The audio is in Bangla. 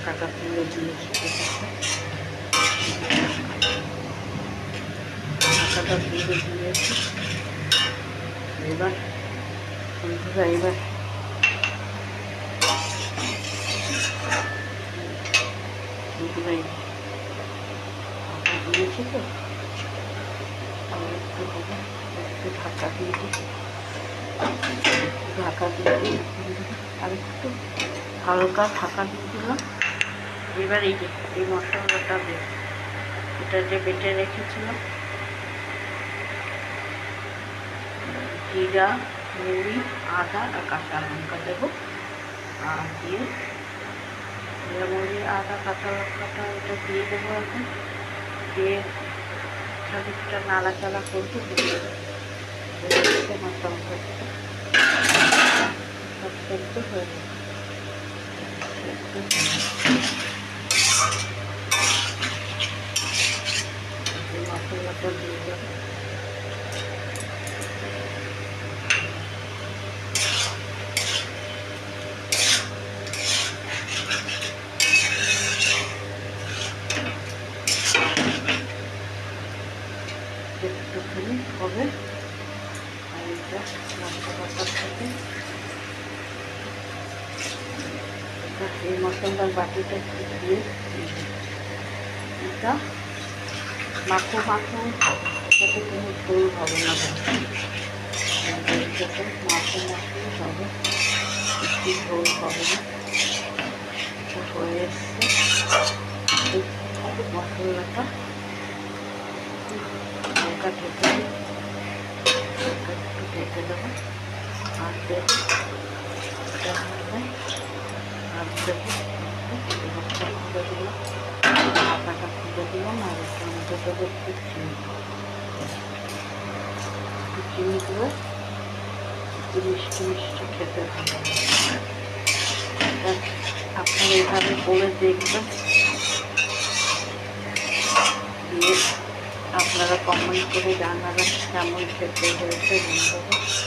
ঢাকাটা তুলে দিয়েছি, ঢাকাটা তুলে দিয়েছি। এবার বন্ধুরা এবার ঢাকা দিয়েছি তো একটু হবে, একটু ঢাকা দিয়ে দিই, ঢাকা দিয়ে দিই আর একটু হালকা ঢাকা দিয়ে দিলাম। এবার এই যে এই মশলাটা দেব, এটা যে বেটে রেখেছিলাম জিরা, মুড়ি, আদা আর কাঁচা লঙ্কা দেবো, আর দিয়ে জিরা, মুড়ি, আদা, কাঁচা লঙ্কাটা এটা দিয়ে দেবো এখন, দিয়ে খানিকটা নাড়াচাড়া করবো, মশলা সব সেদ্ধ হয়ে যাবে। মশলাটা দিয়ে দেবো, একটুখানি হবে। আর এটা মশলাটার থেকে এই মশলার বাটিটা একটু দিয়ে এটা মাখো মাখো, এটাতে কোনো ঝোল হবে না, এটাতে মাখো মাখো হবে, একটু ঝোল হবে না। এটা হয়ে এসছে, মশলাটা হালকা ঢেকে দিই, হালকা একটু ঢেকে দেবো, আর দেবো এটা হবে, আর দেবো মশলা খুলে দিলাম, আটাটা খুলে দিলাম, আর একটু মধ্যে দেবো একটু চিনি, একটু চিনি দেবো, একটু মিষ্টি মিষ্টি খেতে ভালো লাগে। আপনারা এইভাবে করে দেখবেন, দিয়ে আপনারা কমেন্ট করে জানাবেন কেমন খেতে হয়েছে বন্ধুরা।